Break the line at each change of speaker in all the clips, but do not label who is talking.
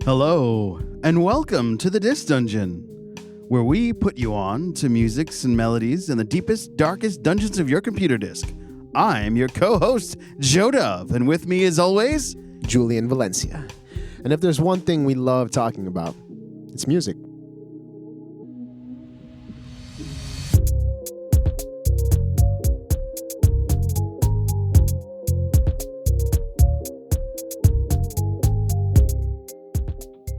Hello, and welcome to the Disc Dungeon, where we put you on to musics and melodies in the deepest, darkest dungeons of your computer disk. I'm your co-host, Joe Dove, and with me as always,
Julian Valencia. And if there's one thing we love talking about, it's music.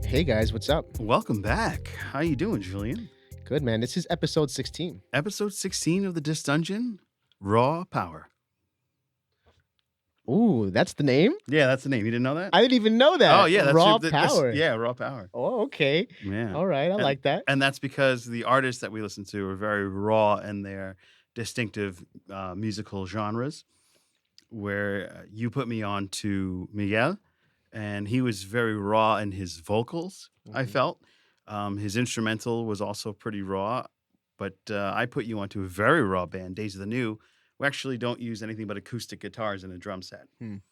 Hey guys, what's up?
welcome back. How you doing, Julian?
Good, man. This is episode 16.
Episode 16 of the Disc Dungeon, Raw Power.
Ooh, that's the name?
Yeah, that's the name. You didn't know that?
I didn't even know that.
Oh, yeah. That's
Raw
that's-
Power.
yeah, Raw Power.
Oh, okay.
Yeah.
All right, I like that.
And that's because the artists that we listen to are very raw in their distinctive musical genres, where you put me on to Miguel, and he was very raw in his vocals, I felt. His instrumental was also pretty raw, but I put you onto a very raw band, Days of the New, who actually don't use anything but acoustic guitars and a drum set.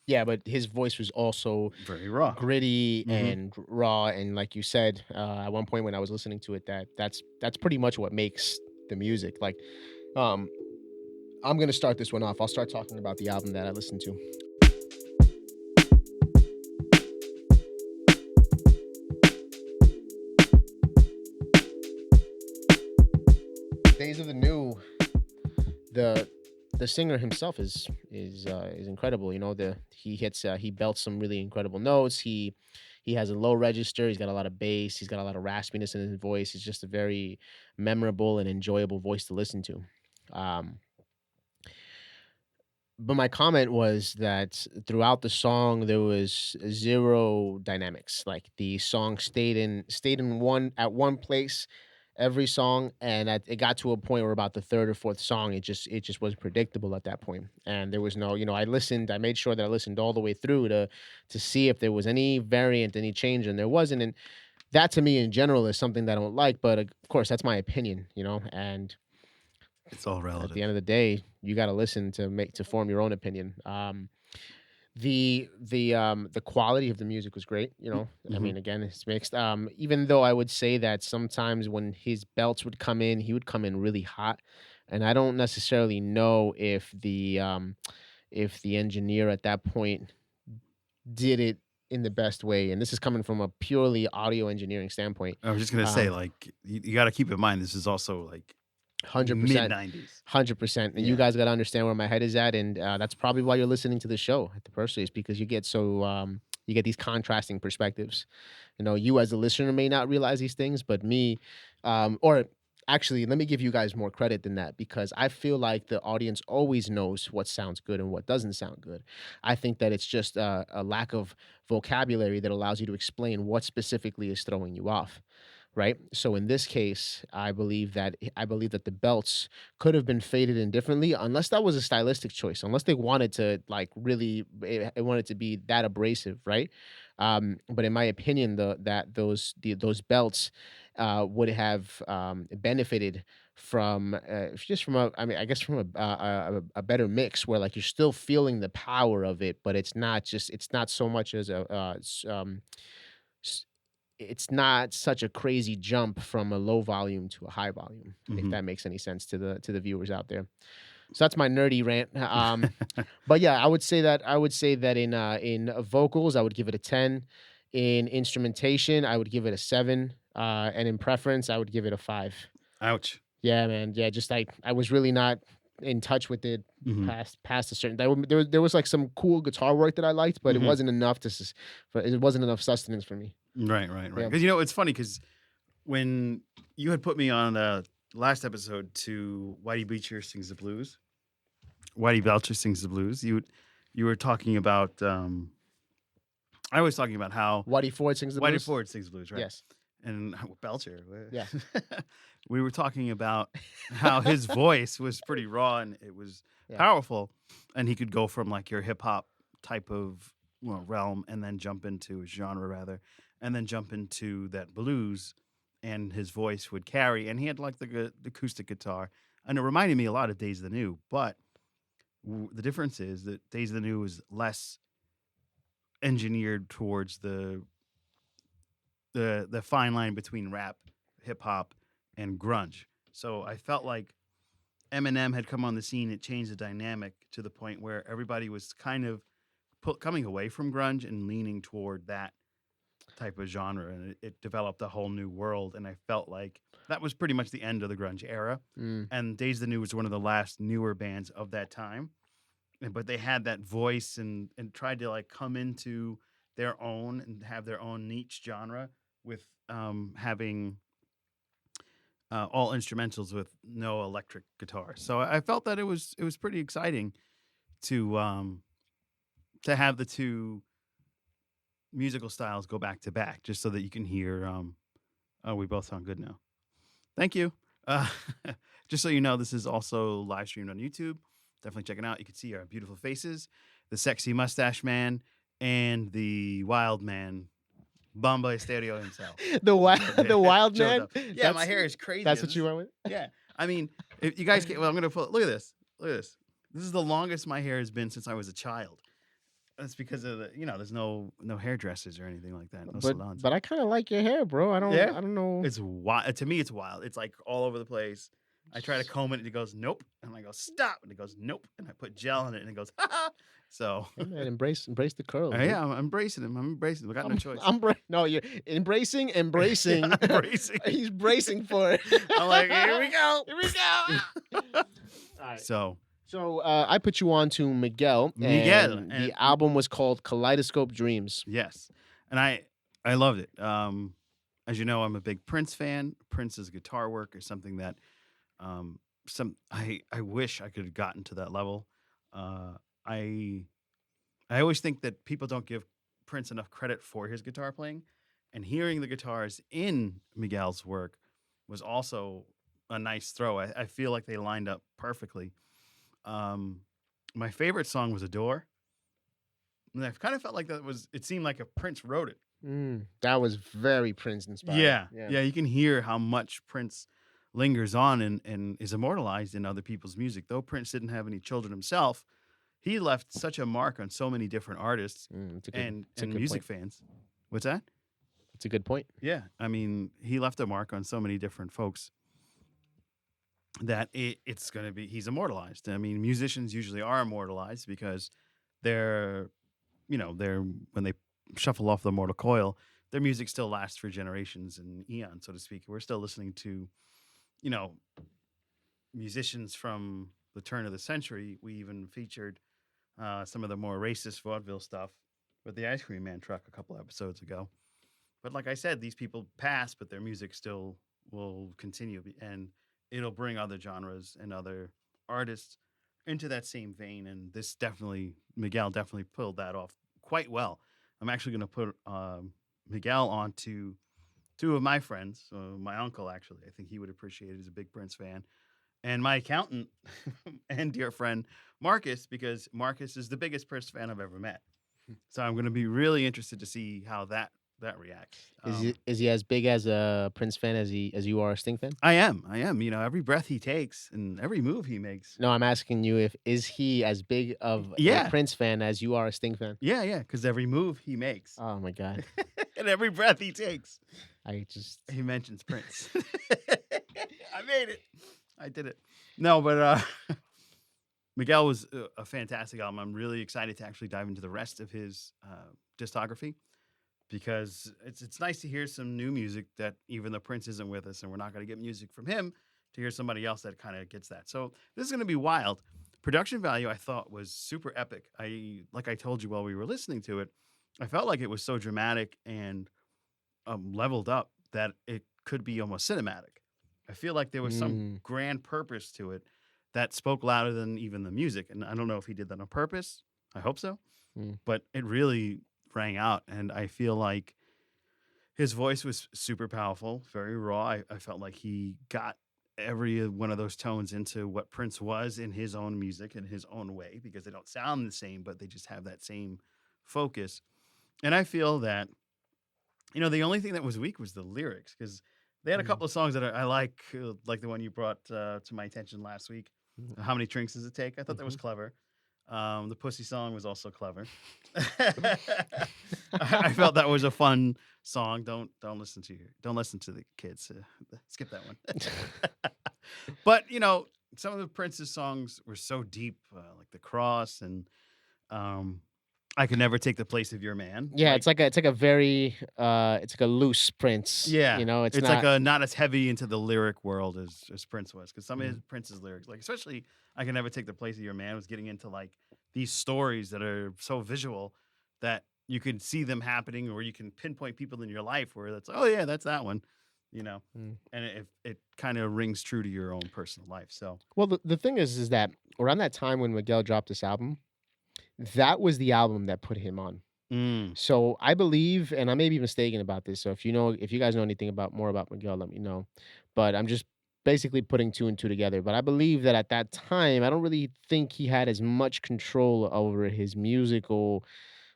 Yeah, but his voice was also
Very raw.
gritty
Mhm.
and raw, and like you said at one point when I was listening to it, that's pretty much what makes the music. Like, I'm gonna start this one off. I'll start talking about the album that I listened to. Days of the New, the singer himself is incredible. You know, he belts some really incredible notes. He has a low register. He's got a lot of bass. He's got a lot of raspiness in his voice. He's just a very memorable and enjoyable voice to listen to. But my comment was that throughout the song there was zero dynamics. Like the song stayed in one place every song, and it got to a point where about the third or fourth song it just was predictable at that point. And there was no, I made sure that I listened all the way through to see if there was any variant, any change, and there wasn't. And that to me in general is something that I don't like, but of course that's my opinion, and
It's all
at
relative.
the end of the day, you got to listen to form your own opinion. The quality of the music was great. I mean, again, it's mixed. Even though I would say that sometimes when his belts would come in, he would come in really hot, and I don't necessarily know if the engineer at that point did it in the best way. And this is coming from a purely audio engineering standpoint.
I was just going to say,
Um,
like, you got to keep in mind, this is also like
100%.
mid-90s.
100%. And
Yeah.
you guys got to understand where my head is at. And that's probably why you're listening to the show at the first place, because you get you get these contrasting perspectives. You as a listener may not realize these things, but me, or actually, let me give you guys more credit than that, because I feel like the audience always knows what sounds good and what doesn't sound good. I think that it's just a lack of vocabulary that allows you to explain what specifically is throwing you off. Right. So in this case, I believe that the belts could have been faded in differently, unless that was a stylistic choice, unless they wanted to like really it wanted to be that abrasive, right? But in my opinion, those belts would have benefited from just from a, I mean, I guess from a better mix where like you're still feeling the power of it, but it's not so much as it's not such a crazy jump from a low volume to a high volume, if
Mhm.
that makes any sense to the viewers out there. So that's my nerdy rant. But yeah, I would say that in vocals I would give it a 10. In instrumentation I would give it a 7. And in preference I would give it a 5.
Ouch.
Yeah, man. Yeah, just like I was really not in touch with it
Mhm.
past a certain. There was like some cool guitar work that I liked, but
Mhm.
it wasn't enough it wasn't enough sustenance for me.
Right.
Yeah.
Because, it's funny because when you had put me on the last episode to Whitey Belcher Sings the Blues, you were talking about, I was talking about how
Whitey Ford sings the
Whitey
blues.
Ford sings the blues, right?
Yes.
And Belcher.
Yeah.
We were talking about how his voice was pretty raw and it was
Yeah.
powerful, and he could go from like your hip hop type of realm and then jump into a genre rather, and then jump into that blues, and his voice would carry. And he had like the acoustic guitar, and it reminded me a lot of Days of the New, but the difference is that Days of the New is less engineered towards the the fine line between rap, hip hop, and grunge. So I felt like Eminem had come on the scene. It changed the dynamic to the point where everybody was kind of coming away from grunge and leaning toward that type of genre, and it developed a whole new world. And I felt like that was pretty much the end of the grunge era.
Mm.
And Days of the New was one of the last newer bands of that time. But they had that voice and tried to like come into their own and have their own niche genre with having all instrumentals with no electric guitar. So I felt that it was pretty exciting to have the two musical styles go back to back, just so that you can hear. Oh, we both sound good now. Thank you. Uh, just so you know, this is also live streamed on YouTube. Definitely check it out. You can see our beautiful faces, the sexy mustache man, and the wild man, Bomba Stereo himself.
The wild
Showed
man.
up. Yeah, my hair is crazy.
That's what you went with.
Yeah, I mean, if you guys can, well, I'm gonna put. Look at this. Look at this. This is the longest my hair has been since I was a child. That's because of there's no hairdressers or anything like that. No salons.
But I kind of like your hair, bro. I don't know.
It's wild. To me, it's wild. It's like all over the place. I try to comb it and it goes, nope. And I go, stop. And it goes, nope. And I put gel in it and it goes, ha ha. So,
Hey, man, embrace the curls.
yeah, I'm embracing him. I'm embracing him. We got no choice.
No, you're embracing.
Yeah, I'm bracing.
He's bracing for it.
I'm like, here we go.
Here we go. All right.
So,
I put you on to Miguel.
Miguel,
And
and-
the album was called Kaleidoscope Dreams.
yes. And I loved it. As you know, I'm a big Prince fan. Prince's guitar work is something that I wish I could have gotten to that level. I always think that people don't give Prince enough credit for his guitar playing, and hearing the guitars in Miguel's work was also a nice throw. I feel like they lined up perfectly. My favorite song was "Adore," and I kind of felt like it seemed like a Prince wrote it.
That was very Prince inspired.
Yeah. You can hear how much Prince lingers on and is immortalized in other people's music. Though Prince didn't have any children himself, he left such a mark on so many different artists and music fans. What's that?
It's a good point.
Yeah. I mean, he left a mark on so many different folks that it's going to be, he's immortalized. I mean, musicians usually are immortalized because they're when they shuffle off the mortal coil, their music still lasts for generations and eons, so to speak. We're still listening to, musicians from the turn of the century. We even featured some of the more racist vaudeville stuff with the Ice Cream Man truck a couple episodes ago. But like I said, these people pass, but their music still will continue, and it'll bring other genres and other artists into that same vein. And Miguel definitely pulled that off quite well. I'm actually going to put Miguel on to two of my friends. My uncle, actually, I think he would appreciate it. He's a big Prince fan. And my accountant and dear friend, Marcus, because Marcus is the biggest Prince fan I've ever met. So I'm going to be really interested to see how that reacts.
Is he as big as a Prince fan as you are a Sting fan?
I am. Every breath he takes and every move he makes.
No, I'm asking you is he as big of a Prince fan as you are a Sting fan?
Yeah, because every move he makes.
Oh my God.
And every breath he takes.
He
mentions Prince. I made it. I did it. No, but Miguel was a fantastic album. I'm really excited to actually dive into the rest of his discography, because it's nice to hear some new music that, even though Prince isn't with us and we're not going to get music from him, to hear somebody else that kind of gets that. So this is going to be wild. Production value, I thought, was super epic. Like I told you while we were listening to it, I felt like it was so dramatic and leveled up that it could be almost cinematic. I feel like there was some grand purpose to it that spoke louder than even the music. And I don't know if he did that on purpose. I hope so. But it really rang out. And I feel like his voice was super powerful, very raw. I felt like he got every one of those tones into what Prince was in his own music in his own way, because they don't sound the same, but they just have that same focus. And I feel that, the only thing that was weak was the lyrics, because they had a couple of songs that I like the one you brought to my attention last week. How Many Drinks Does It Take? I thought that was clever. The Pussy song was also clever. I felt that was a fun song. Don't listen to the kids. Skip that one. But some of the Prince's songs were so deep, like The Cross and um, I Could Never Take the Place of Your Man.
Yeah,
Like,
it's like a very it's like a loose Prince.
yeah,
It's
it's like
not.
a not as heavy into the lyric world as Prince was, because some of his
Mhm.
Prince's lyrics, like especially "I Can Never Take the Place of Your Man," was getting into like these stories that are so visual that you can see them happening, or you can pinpoint people in your life where that's oh yeah, that's that one, you know,
Mm.
and it kind of rings true to your own personal life. So
Well, the thing is that around that time when Miguel dropped this album, that was the album that put him on.
mm,
So I believe, and I may be mistaken about this. So if you guys know anything about more about Miguel, let me know. But I'm just basically putting two and two together. But I believe that at that time, I don't really think he had as much control over his musical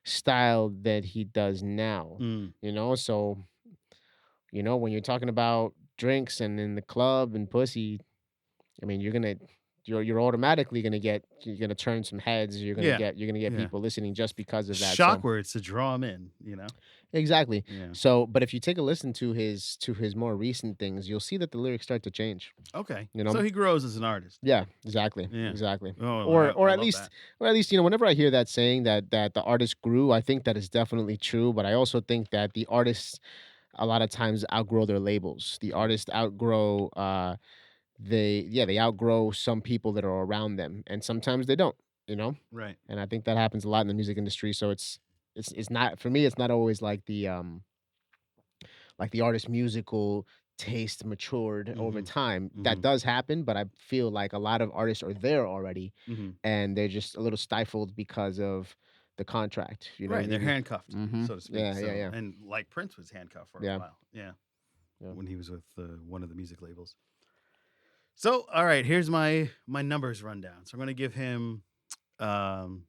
style that he does now.
mm,
So when you're talking about drinks and in the club and pussy, I mean, you're automatically you're gonna turn some heads.
yeah,
You're gonna get
yeah,
people listening just because of that.
shock
So
words to draw them in.
exactly.
Yeah.
So, but if you take a listen to his more recent things, you'll see that the lyrics start to change.
Okay.
You know?
So he grows as an artist.
Yeah, exactly,
Yeah.
exactly.
Oh,
Or
I
or at
love
least
that.
or at least whenever I hear that saying that the artist grew, I think that is definitely true. But I also think that the artists a lot of times outgrow their labels. The artists outgrow they outgrow some people that are around them, and sometimes they don't. You know,
Right.
and I think that happens a lot in the music industry. So it's not for me. It's not always like the artist's musical taste matured over
Mhm.
time. That
Mhm.
does happen, but I feel like a lot of artists are there already,
Mhm.
and they're just a little stifled because of the contract. You know what I
Right, they're
mean?
handcuffed,
Mhm.
so to speak.
Yeah, yeah,
So,
yeah.
and like Prince was handcuffed for a
Yeah.
while. Yeah,
Yeah.
when he was with one of the music labels. So, all right, here's my numbers rundown. So I'm gonna give him. Um,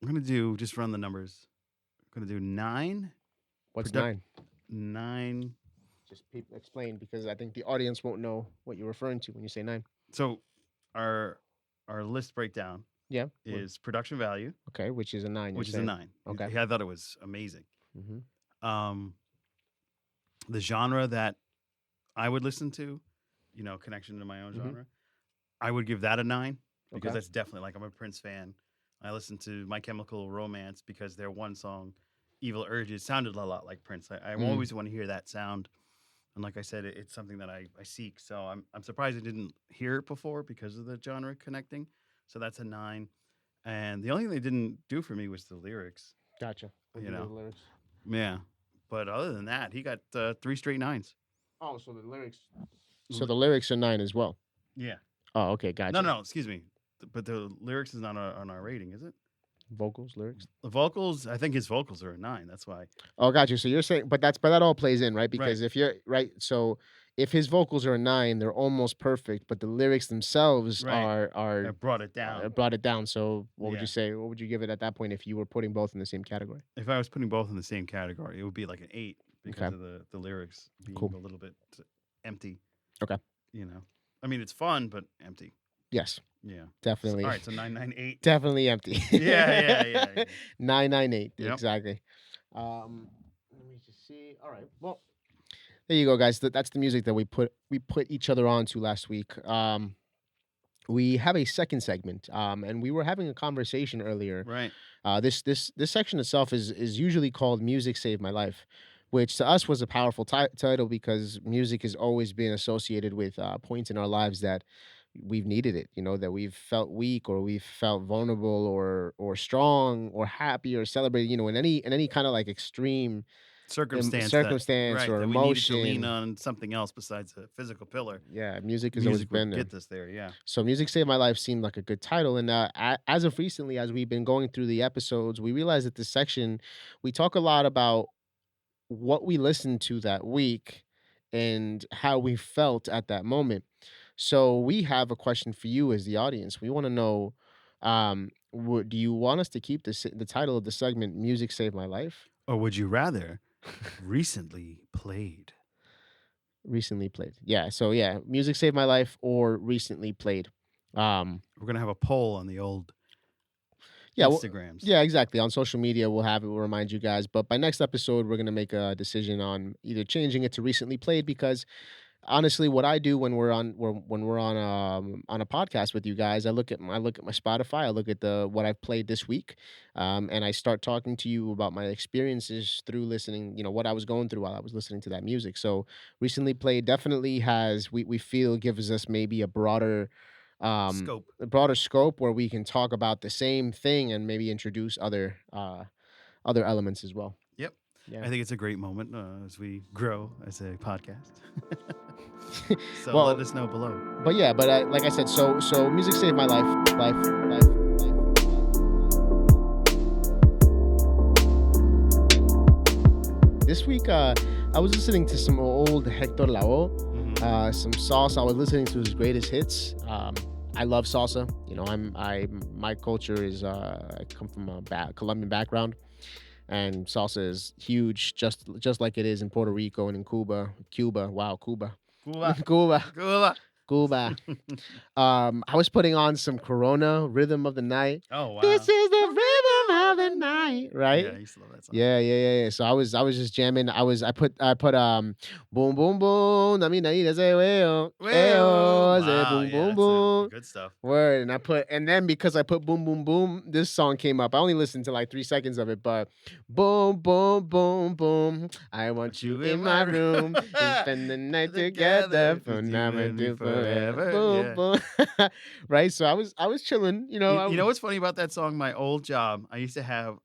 I'm gonna do just run the numbers. I'm gonna do nine.
What's
Product
9?
nine.
Just explain because I think the audience won't know what you're referring to when you say 9.
So our our list breakdown
Yeah.
is production value,
Okay, which is a 9 you're
which is a
saying.
nine.
Okay.
I thought it was amazing.
Mhm.
Um, the genre that I would listen to, connection to my own
Mhm.
genre, I would give that a nine because
Okay.
that's definitely like I'm a Prince fan. I listen to My Chemical Romance because their one song, Evil Urges, sounded a lot like Prince. I
Mm.
always want to hear that sound. And like I said, it's something that I seek. So I'm surprised I didn't hear it before because of the genre connecting. So that's a nine. And the only thing they didn't do for me was the lyrics,
Gotcha. What'd
you
you give
know.
the lyrics?
Yeah. But other than that, he got three straight nines.
Oh, so the lyrics. So
L-
the lyrics are 9 as well.
yeah.
Oh, okay,
No,
gotcha.
no, excuse me. But the lyrics is not on our rating, is it?
Vocals, lyrics.
The vocals, I think his vocals are a nine. That's why.
Oh, gotcha. So you're saying, but that all plays in, right?
Right.
Because if you're right, so if his vocals are a 9, they're almost perfect, but the lyrics themselves
Right. I
are
brought it down.
brought it down. So what would you
Yeah.
say? What would you give it at that point if you were putting both in the same category?
If I was putting both in the same category, it would be like an eight because
Okay,
of the lyrics being
cool.
a little bit empty.
Okay.
You know, I mean, it's fun, but empty.
Yes,
Yeah. So, all
definitely,
right. So 998.
definitely empty.
Yeah. Yeah. Yeah. Yeah.
998
Yep.
exactly. Let me just see. All right. Well, there you go, guys. That's the music that we put each other on to last week. We have a second segment, and we were having a conversation earlier.
Right.
This section itself is usually called "Music Saved My Life," which to us was a powerful title because music has always been associated with points in our lives that we've needed it. That we've felt weak or we've felt vulnerable or strong or happy or celebrated. In any kind of like extreme
Circumstance that
circumstance
right
or
that we needed to lean
emotion.
on something else besides a physical pillar.
Yeah, music has always
Music
been
would
there.
get us there. Yeah.
So, "Music Saved My Life" seemed like a good title, and, as of recently, as we've been going through the episodes, we realized that this section, we talk a lot about what we listened to that week and how we felt at that moment. So, we have a question for you as the audience. We wanna know, do you want us to keep the title of the segment "Music Saved My Life"?
Or would you rather recently played?
Recently played. Yeah, so, yeah, "Music Saved My Life" or "Recently Played." Um,
We're gonna have a poll on the old
yeah, well,
Instagrams.
yeah, exactly. On social media, we'll have it. We'll remind you guys. But by next episode, we're gonna make a decision on either changing it to recently played because honestly, what I do when we're on a podcast with you guys, I look at my Spotify, I look at the what I've played this week, and I start talking to you about my experiences through listening. You know what I was going through while I was listening to that music. So recently played definitely has we feel gives us maybe
Scope.
a broader scope where we can talk about the same thing and maybe introduce other elements as well.
Yep.
Yeah.
I think it's a great moment as we grow as a podcast. So let
Well,
us know below.
but yeah, but like I said, so music saved my life. This week, I was listening to some old Hector Lavoe,
Hmm.
some salsa. I was listening to his greatest hits. I love salsa. You know, my culture is I come from a Colombian background, and salsa is huge, just like it is in Puerto Rico and in Cuba. Cuba, wow, Cuba,
Cuba.
Cuba,
Cuba.
Cuba. I was putting on some Corona Rhythm of the Night.
Oh
This
wow.
is the rhythm of the night,
Yeah, I
right?
used to love that song.
Yeah. So I was just jamming. I put boom boom boom. I mean, I say well,
Well,
say
wow,
boom
yeah,
boom
that's the
boom.
good stuff.
Word, and then because I put boom boom boom, this song came up. I only listened to like 3 seconds of it, but boom boom boom boom. I want
Put
you
you in
in
my
my
room
room and spend the night
together,
together
cause
from now
you and me
until forever.
forever.
Boom
Yeah.
boom. Right. So I was chilling. You know.
You know what's funny about that song? My old job, I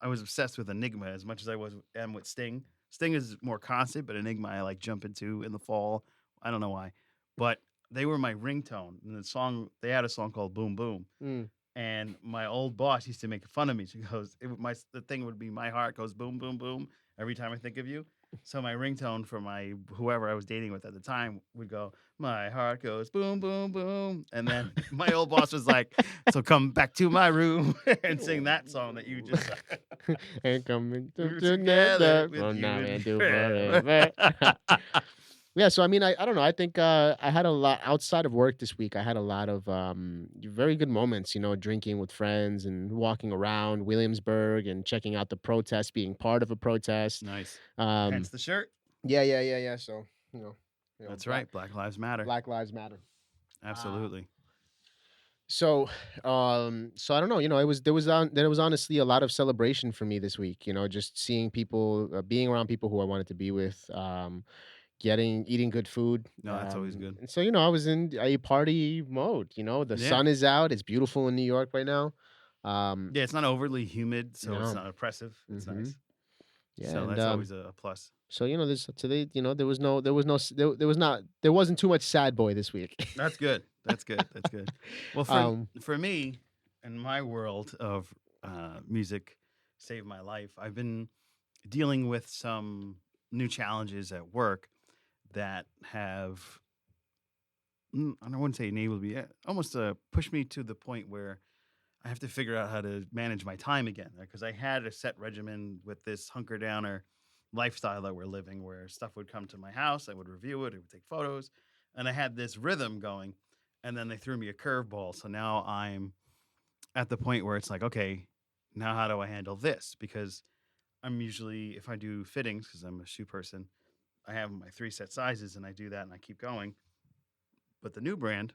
was obsessed with Enigma as much as am with Sting. Sting is more constant, but Enigma I like jump into in the fall. I don't know why, but they were my ringtone. And they had a song called Boom Boom,
Mm.
and my old boss used to make fun of me. She goes, the thing would be my heart goes boom boom boom every time I think of you. So my ringtone for my whoever I was dating with at the time would go, my heart goes boom boom boom, and then my old boss was like, so come back to my room and sing that song that you just sang.
And coming
We were together
together
with
from
you
now
and
until
forever.
forever. Yeah, so I mean, I don't know. I think I had a lot outside of work this week. I had a lot of very good moments. You know, drinking with friends and walking around Williamsburg and checking out the protest, being part of a protest.
Nice. Hence
Um,
the shirt.
yeah. So
That's
Black
right. Black Lives Matter.
Black Lives Matter. Um,
Absolutely.
so so I don't know. You know, there was honestly a lot of celebration for me this week. You know, just seeing people, being around people who I wanted to be with. Getting eating good food.
No, that's always good.
And so, I was in a party mode. You know, the
Yeah.
sun is out. It's beautiful in New York right now. Um,
Yeah, it's not overly humid, so it's
no.
not oppressive. It's
Hmm.
nice.
Yeah,
So
and
that's always a plus.
so this today, there wasn't too much sad boy this week.
That's good. That's good. That's good. Well,
um,
for me, in my world of music, saved my life. I've been dealing with some new challenges at work that have I don't want to say enabled me, almost pushed me to the point where I have to figure out how to manage my time again because I had a set regimen with this hunker downer lifestyle that we're living where stuff would come to my house, I would review it, I would take photos, and I had this rhythm going. And then they threw me a curveball. So now I'm at the point where it's like, okay, now how do I handle this? Because I'm usually, if I do fittings, because I'm a shoe person, I have my three set sizes and I do that and I keep going. But the new brand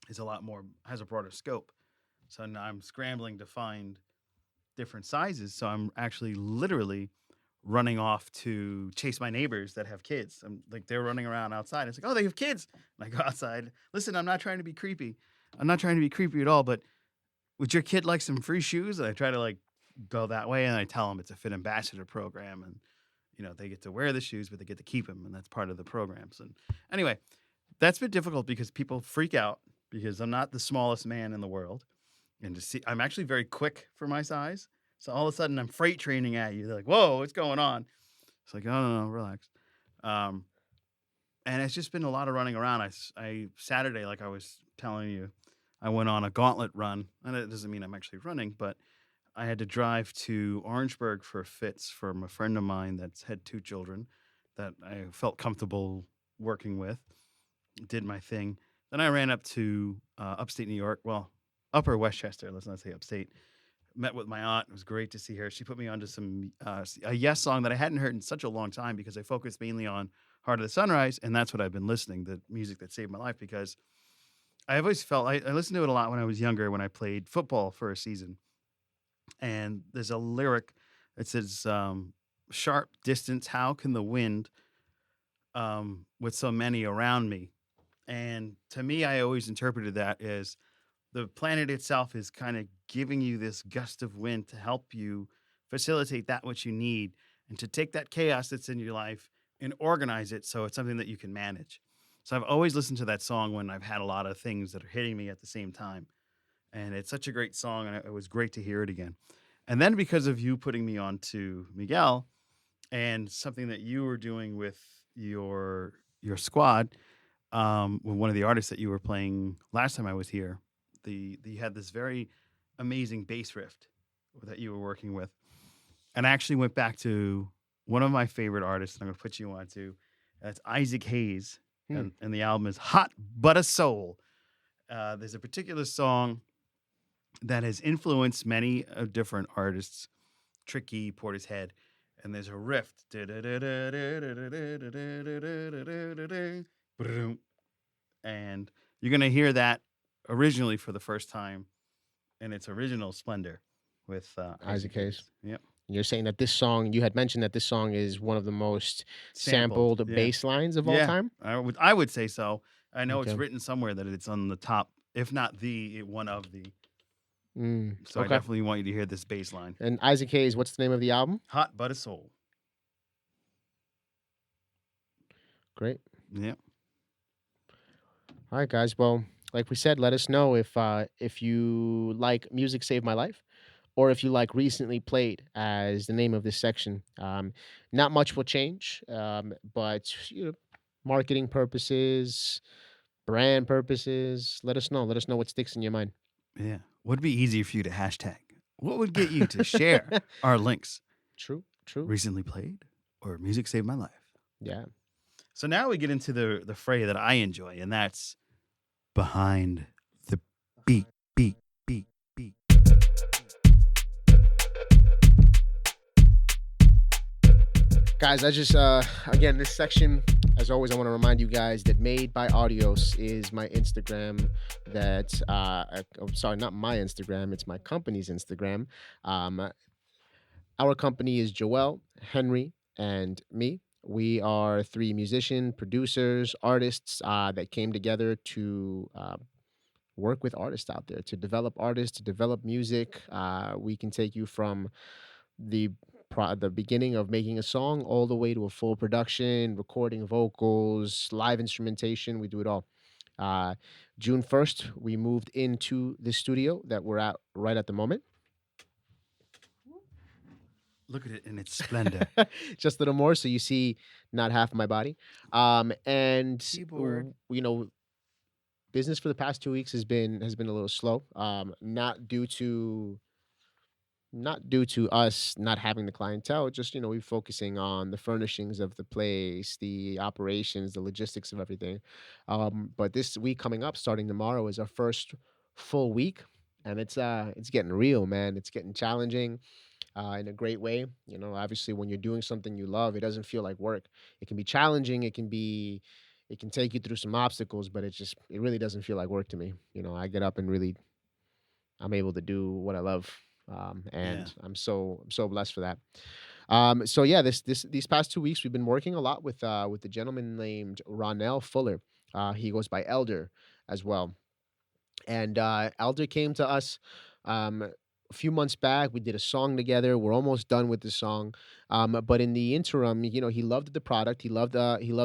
is a lot more, has a broader scope. So now I'm scrambling to find different sizes. So I'm actually literally running off to chase my neighbors that have kids. I'm like they're running around outside. It's like, oh, they have kids. And I go outside. Listen, I'm not trying to be creepy. I'm not trying to be creepy at all. But would your kid like some free shoes? And I try to like go that way, and I tell them it's a Fit Ambassador program, and they get to wear the shoes, but they get to keep them, and that's part of the programs. And anyway, that's been difficult because people freak out because I'm not the smallest man in the world and to see I'm actually very quick for my size. So all of a sudden I'm freight training at you. They're like, "Whoa, what's going on?" It's like, "Oh no, relax." Um, and it's just been a lot of running around. I Saturday, like I was telling you, I went on a gauntlet run, and it doesn't mean I'm actually running, but I had to drive to Orangeburg for fits from a friend of mine that's had two children that I felt comfortable working with. Did my thing. Then I ran up to upstate New York, well, Upper Westchester. Let's not say upstate. Met with my aunt. It was great to see her. She put me onto a Yes song that I hadn't heard in such a long time because I focused mainly on Heart of the Sunrise, and that's what I've been listening. The music that saved my life because I've always felt I listened to it a lot when I was younger when I played football for a season, and there's a lyric that says, "Sharp distance, how can the wind with so many around me?" And to me, I always interpreted that as the planet itself is kind of giving you this gust of wind to help you facilitate that which you need and to take that chaos that's in your life and organize it so it's something that you can manage. So I've always listened to that song when I've had a lot of things that are hitting me at the same time. And it's such a great song, and it was great to hear it again. And then because of you putting me on to Miguel and something that you were doing with your squad, with one of the artists that you were playing last time I was here, you had this very amazing bass riff that you were working with, and I actually went back to one of my favorite artists. And I'm gonna put you on to that's Isaac Hayes,
Hmm.
and the album is Hot But a Soul. There's a particular song that has influenced many different artists, Tricky, Portishead, and there's a riff, and you're gonna hear that originally for the first time in its original splendor with
Isaac
Isaac
Hayes.
Hayes. Yep,
You're saying that this song, you had mentioned that this song is one of the most
sampled.
sampled
Yeah,
bass lines of all
yeah,
time.
I would say so. I know it's
Okay.
written somewhere that it's on the top, if not one of the. So I
Okay.
definitely want you to hear this bass line.
And Isaac Hayes, what's the name of the album?
Hot but a soul.
Great.
Yep.
All right, guys. Well, like we said, let us know if you like Music Saved My Life or if you like Recently Played as the name of this section. Not much will change, but marketing purposes, brand purposes, let us know. Let us know what sticks in your mind.
Yeah. Would be easier for you to hashtag? What would get you to share our links?
True, true.
Recently played or music saved my life.
Yeah.
So now we get into the fray that I enjoy, and that's behind the beat, beat, beat, beat.
Guys, I just again this section, as always, I want to remind you guys that Made by Audios is my Instagram. I'm sorry, not my Instagram, it's my company's Instagram. Um, our company is Joel, Henry, and me. We are three producers, artists that came together to work with artists out there, to develop artists, to develop music. We can take you from the the beginning of making a song all the way to a full production, recording vocals, live instrumentation. We do it all. Uh, June 1st, we moved into the studio that we're at right at the moment.
Look at it in its splendor.
Just a little more, so you see not half of my body. And
Keyboard.
business for the past 2 weeks has been a little slow. Not due to us not having the clientele, just we focusing on the furnishings of the place, the operations, the logistics of everything. But this week coming up, starting tomorrow, is our first full week, and it's getting real, man. It's getting challenging in a great way. Obviously, when you're doing something you love, it doesn't feel like work. It can be challenging. It can take you through some obstacles, but it really doesn't feel like work to me. I get up and really I'm able to do what I love,
Yeah.
and I'm so blessed for that. So yeah, these past 2 weeks we've been working a lot with the gentleman named Ronell Fuller. He goes by Elder as well, and Elder came to us a few months back. We did a song together. We're almost done with the song, but in the interim, he loved the product. He loved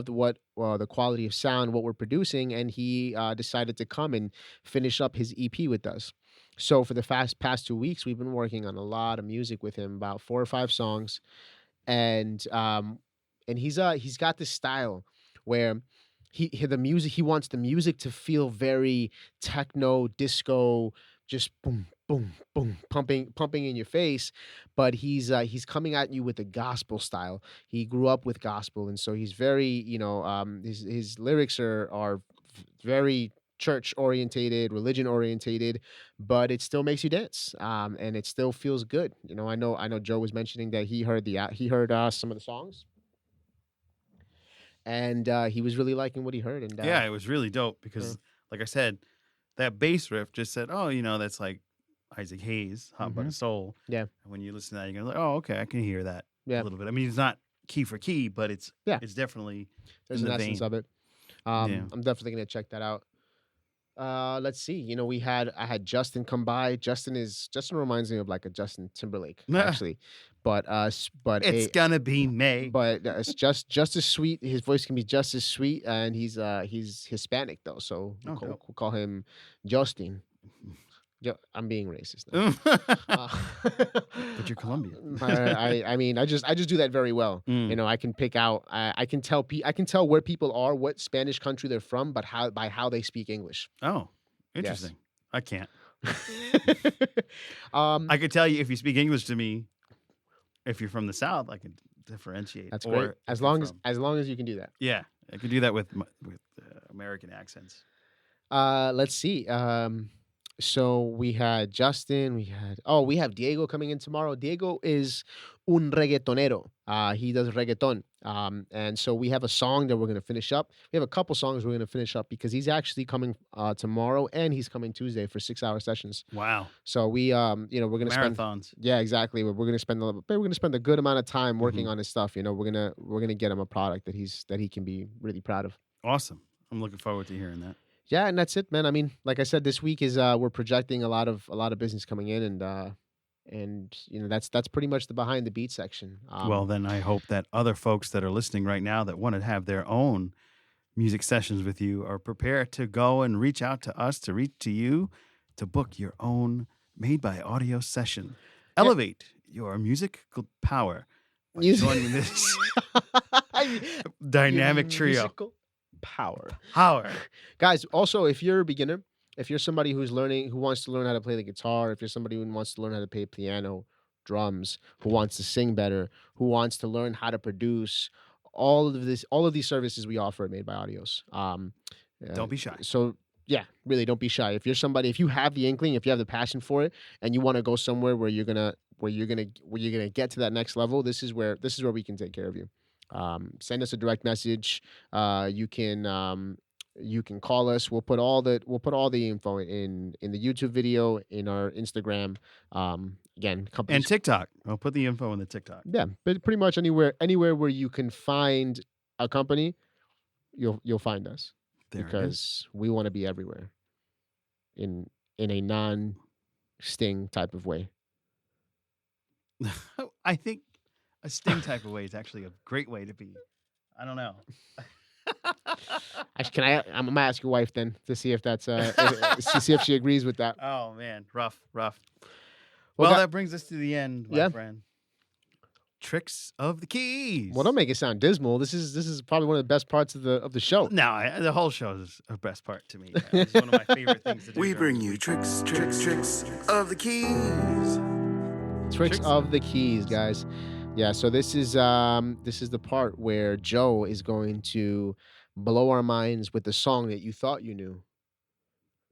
what the quality of sound, what we're producing, and he decided to come and finish up his EP with us. So for the past 2 weeks, we've been working on a lot of music with him, about 4 or 5 songs, and he's got this style where the music he wants the music to feel very techno disco, just boom boom boom, pumping in your face, but he's coming at you with a gospel style. He grew up with gospel, and so he's very his lyrics are very church orientated, religion orientated, but it still makes you dance, and it still feels good. I know Joe was mentioning that he heard some of the songs, and he was really liking what he heard. And
Yeah, it was really dope
uh,
because, like I said, that bass riff just said, "Oh, that's like Isaac Hayes, Hot
hmm
Butter Soul."
yeah,
And when you listen to that, you're like, "Oh, okay, I can hear that a
yeah,
little bit." I mean, it's not key for key, but it's
yeah.
it's definitely
There's
in
an
the
essence
vein.
of it.
Yeah.
I'm definitely gonna check that out. Let's see. I had Justin come by. Justin reminds me of like a Justin Timberlake, actually,
It's gonna be May.
but it's just as sweet. His voice can be just as sweet, and he's Hispanic though, so
Oh, dope.
we'll call him Justin. I'm being racist now. Uh,
But you're Colombian.
I mean, I just do that very well.
Mm.
I can pick out. I can tell where people are, what Spanish country they're from, but by how they speak English.
Oh,
Yes.
interesting. I can't.
um,
I could tell you if you speak English to me, if you're from the South, I can differentiate.
that's great.
Or if you're from,
As long as you can do that.
yeah, I could do that with American accents.
Let's see. So we had Justin. We have Diego coming in tomorrow. Diego is un reggaetonero. He does reggaeton. And so we have a song that we're gonna finish up. We have a couple songs we're gonna finish up because he's actually coming tomorrow and he's coming Tuesday for 6 hour sessions.
Wow,
So we're gonna spend.
marathons.
Yeah, exactly. We're gonna spend we're gonna spend a good amount of time
Hmm.
working on his stuff. We're gonna get him a product that he can be really proud of.
Awesome. I'm looking forward to hearing that.
Yeah, and that's it, man. I mean, like I said, this week is we're projecting a lot of business coming in, and that's pretty much the behind the beat section.
Well, then I hope that other folks that are listening right now that want to have their own music sessions with you are prepared to go and reach out to us, to reach to you, to book your own made by audio session.
Yeah.
Elevate your musical power by
Music-
joining this dynamic trio.
Musical power.
Power.
Guys, also if you're a beginner, if you're somebody who wants to learn how to play the guitar, if you're somebody who wants to learn how to play piano, drums, who wants to sing better, who wants to learn how to produce, all of these services we offer at Made by Audios.
Don't be shy.
So yeah, really don't be shy. If you have the inkling, if you have the passion for it, and you want to go somewhere where you're gonna get to that next level, this is where we can take care of you. Send us a direct message. You can call us. We'll put all the info in the YouTube video, in our Instagram. Again,
And
companies.
TikTok. I'll put the info in the TikTok.
Yeah, but pretty much anywhere where you can find a company, you'll find us
There it is.
because we want to be everywhere in a non-sting type of way.
I think a sting type of way is actually a great way to be. I don't know.
Actually, I'm gonna ask your wife then to see if that's to see if she agrees with that.
Oh man, rough.
Well,
Well,
gu-
that brings us to the end, my
Yeah.
friend. Tricks of the keys.
Well, don't make it sound dismal. This is probably one of the best parts of the show.
No, the whole show is the best part to me. It's one of my favorite things to do.
We
during
bring
the
you
week.
tricks of the keys.
Tricks of the keys, guys. Yeah, so this is the part where Joe is going to blow our minds with the song that you thought you knew,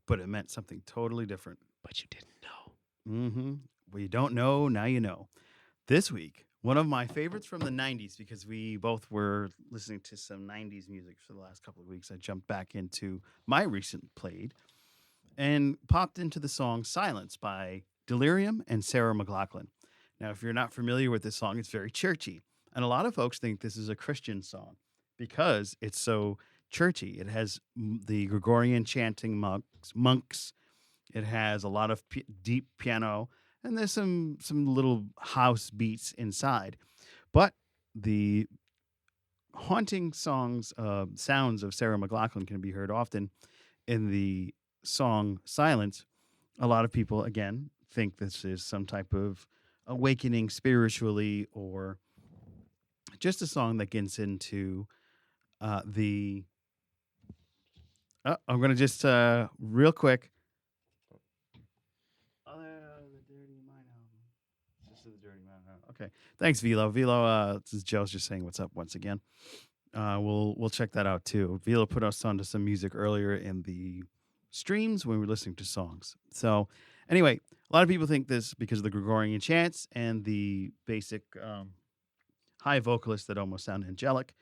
But it meant something totally different.
but you didn't know.
Mm-hmm. Well, you don't know, now you know. This week, one of my favorites from the 90s, because we both were listening to some 90s music for the last couple of weeks. I jumped back into my recent played and popped into the song Silence by Delirium and Sarah McLachlan. Now, if you're not familiar with this song, it's very churchy. And a lot of folks think this is a Christian song because it's so churchy. It has the Gregorian chanting monks. It has a lot of deep piano, and there's some little house beats inside. But the haunting sounds of Sarah McLachlan can be heard often in the song Silence. A lot of people, again, think this is some type of awakening spiritually, or just a song that gets into the. I'm going to just real quick. The Dirty Mind album. This is the Dirty Mind album. Okay. Thanks, Velo. Velo, this is Joe's just saying what's up once again. We'll check that out too. Velo put us onto some music earlier in the streams when we're listening to songs. So, anyway, a lot of people think this because of the Gregorian chants and the basic high vocalists that almost sound angelic,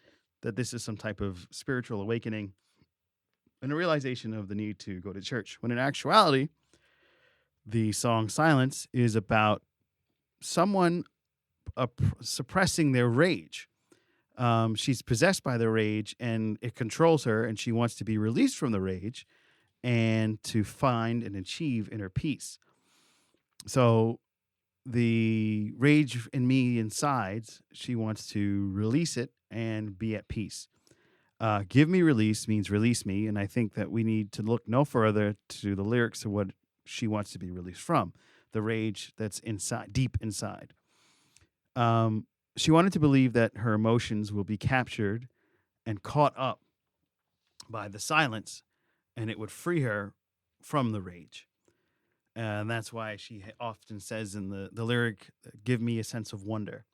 that this is some type of spiritual awakening and a realization of the need to go to church. When in actuality, the song Silence is about someone suppressing their rage. She's possessed by the rage and it controls her, and she wants to be released from the rage and to find and achieve inner peace. So the rage in me inside, she wants to release it and be at peace. Give me release means release me. And I think that we need to look no further to the lyrics of what she wants to be released from, the rage that's inside, deep inside. She wanted to believe that her emotions will be captured and caught up by the silence, and it would free her from the rage. And that's why she often says in the lyric, give me a sense of wonder.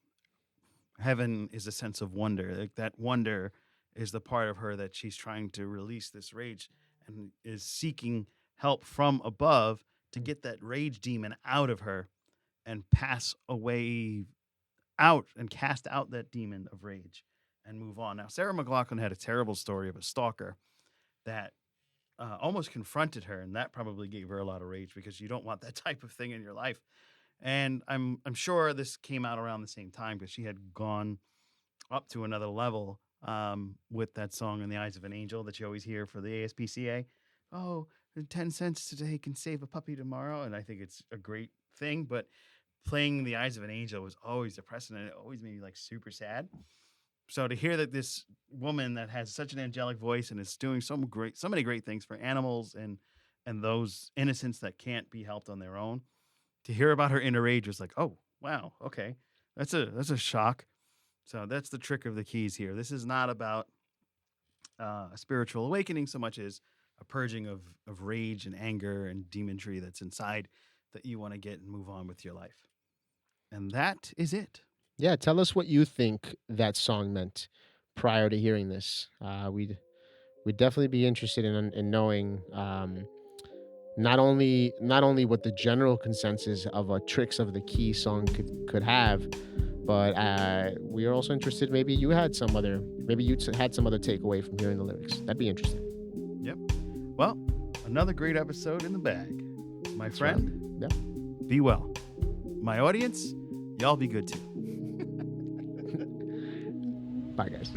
Heaven is a sense of wonder. Like that wonder is the part of her that she's trying to release this rage and is seeking help from above to get that rage demon out of her and pass away out and cast out that demon of rage and move on. Now, Sarah McLachlan had a terrible story of a stalker that almost confronted her, and that probably gave her a lot of rage because you don't want that type of thing in your life. And I'm sure this came out around the same time because she had gone up to another level with that song "In the Eyes of an Angel" that you always hear for the ASPCA. Oh, 10 cents today can save a puppy tomorrow, and I think it's a great thing. But playing "The Eyes of an Angel" was always depressing, and it always made me like super sad. So to hear that this woman that has such an angelic voice and is doing so many great things for animals and those innocents that can't be helped on their own, to hear about her inner rage was like, oh wow, okay, that's a shock. So that's the trick of the keys here. This is not about a spiritual awakening so much as a purging of rage and anger and demonry that's inside that you want to get and move on with your life. And that is it.
Yeah, tell us what you think that song meant prior to hearing this. We'd definitely be interested in knowing not only what the general consensus of a Tricks of the Key song could have, but we are also interested. Maybe you had some other takeaway from hearing the lyrics. That'd be interesting.
Yep. Well, another great episode in the bag. My friend,
Yeah.
be well. My audience, y'all be good too.
Bye, guys.